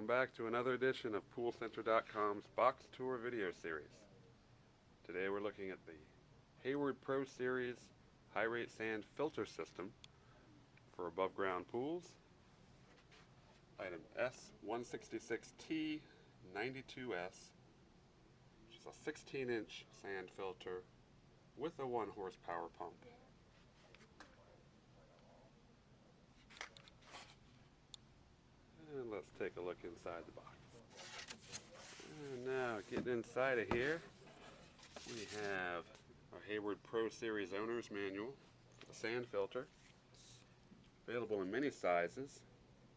Welcome back to another edition of PoolCenter.com's box tour video series. Today we're looking at the Hayward Pro-Series high rate sand filter system for above ground pools. Item S166T 92S, which is a 16-inch sand filter with a 1 horsepower pump. And let's take a look inside the box. And now, getting inside of here, we have our Hayward Pro-Series owner's manual for the sand filter. Available in many sizes,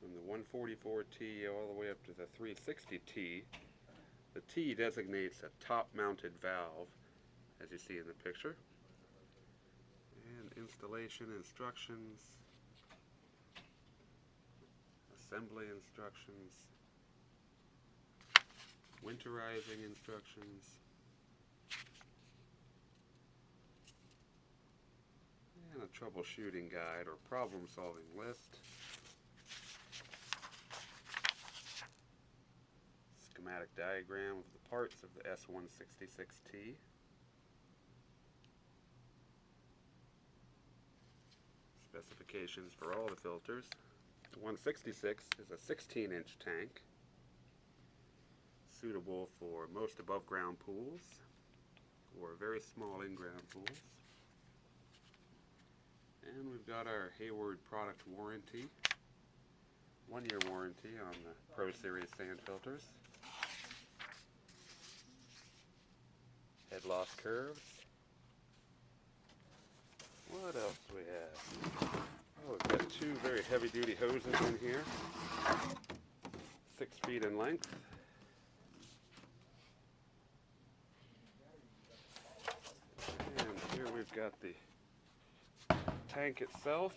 from the 144T all the way up to the 360T. The T designates a top-mounted valve, as you see in the picture. And installation instructions, assembly instructions, winterizing instructions, and a troubleshooting guide or problem-solving list. Schematic diagram of the parts of the S166T. Specifications for all the filters. The 166 is a 16-inch tank, suitable for most above-ground pools or very small in-ground pools. And we've got our Hayward product warranty, 1-year warranty on the Pro-Series sand filters. Head loss curves. What else do we have? Oh, we've got 2 very heavy-duty hoses in here, 6 feet in length. And here we've got the tank itself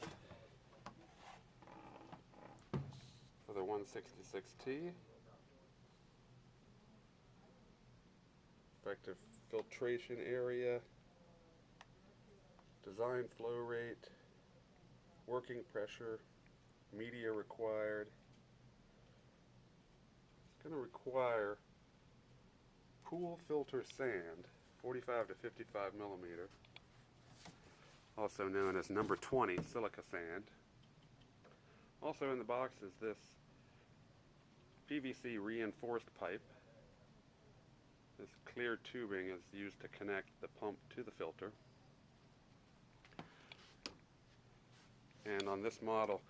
for the 166T. Effective filtration area, design flow rate, working pressure, media required. It's going to require pool filter sand, 45 to 55 millimeter, also known as number 20 silica sand. Also in the box is this PVC reinforced pipe. This clear tubing is used to connect the pump to the filter. And on this model,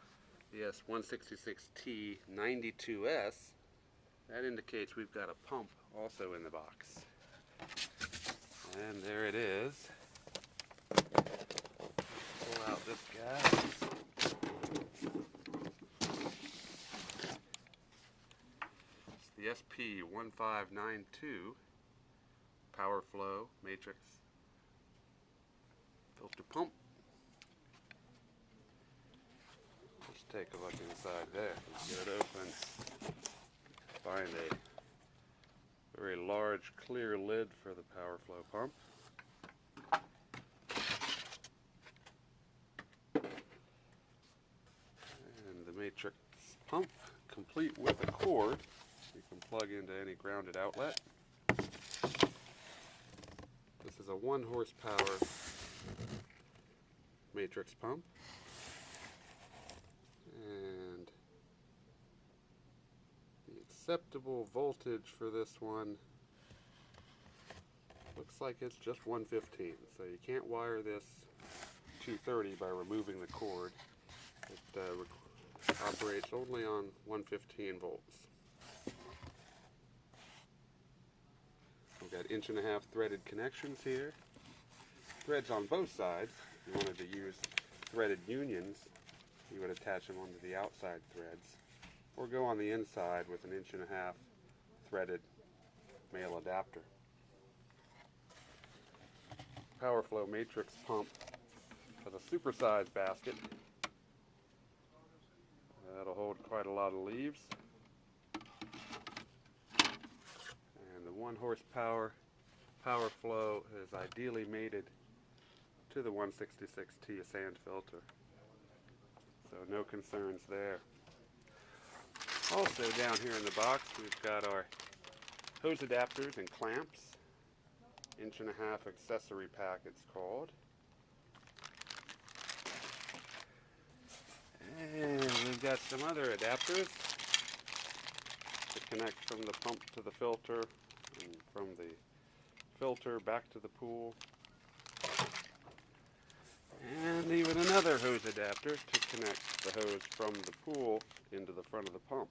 the S166T 92S, that indicates we've got a pump also in the box. And there it is. Pull out this guy. It's the SP1592 Power Flow Matrix filter pump. Let's take a look inside there. Get it open. Find a very large clear lid for the Power Flow pump. And the Matrix pump, complete with a cord you can plug into any grounded outlet. This is a 1 horsepower Matrix pump. And the acceptable voltage for this one looks like it's just 115. So you can't wire this 230 by removing the cord. It operates only on 115 volts. We've got 1.5-inch threaded connections here. Threads on both sides. If you wanted to use threaded unions, you would attach them onto the outside threads, or go on the inside with 1.5-inch threaded male adapter. Power Flow Matrix pump has a supersized basket. That'll hold quite a lot of leaves. And the 1 horsepower Power Flow is ideally mated to the 166T sand filter. So no concerns there. Also down here in the box we've got our hose adapters and clamps. 1.5 inch accessory pack it's called. And we've got some other adapters to connect from the pump to the filter and from the filter back to the pool. And even another hose adapter to connect the hose from the pool into the front of the pump.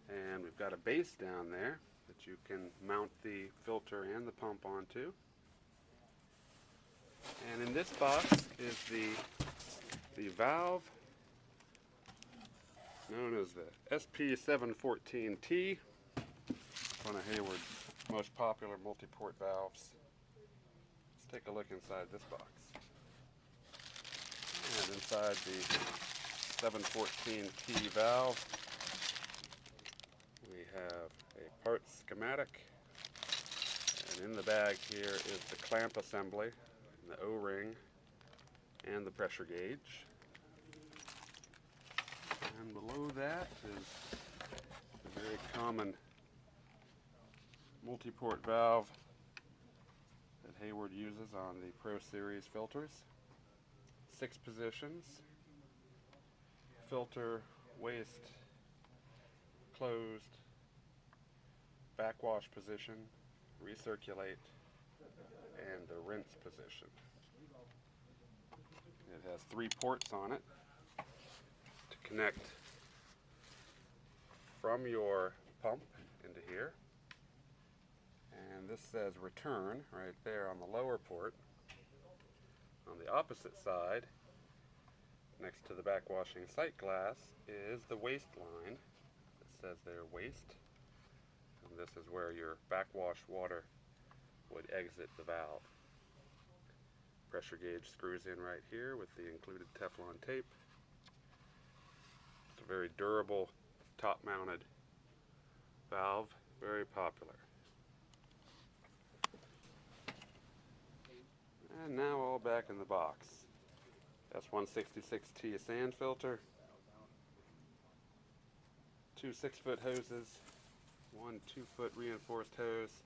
And we've got a base down there that you can mount the filter and the pump onto. And in this box is the valve known as the SP714T, one of Hayward's most popular multi-port valves. Let's take a look inside this box. And inside the 714T valve, we have a part schematic, and in the bag here is the clamp assembly, the O-ring, and the pressure gauge. And below that is a very common multi-port valve that Hayward uses on the Pro-Series filters. 6 positions, filter, waste, closed, backwash position, recirculate, and the rinse position. It has 3 ports on it to connect from your pump into here. And this says return right there on the lower port. On the opposite side, next to the backwashing sight glass, is the waste line. It says there waste. And this is where your backwash water would exit the valve. Pressure gauge screws in right here with the included Teflon tape. It's a very durable, top-mounted valve, very popular. And now all back in the box. S166T sand filter, 2 6-foot hoses, 1 2-foot reinforced hose,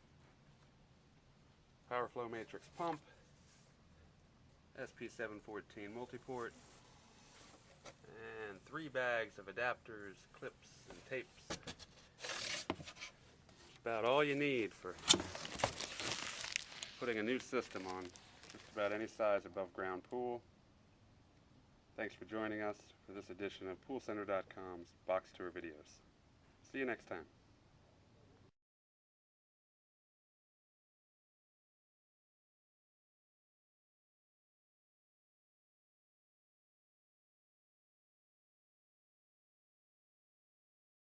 Power Flow Matrix pump, SP714 multi-port, and 3 bags of adapters, clips, and tapes. About all you need for putting a new system on just about any size above ground pool. Thanks for joining us for this edition of PoolCenter.com's Box Tour videos. See you next time.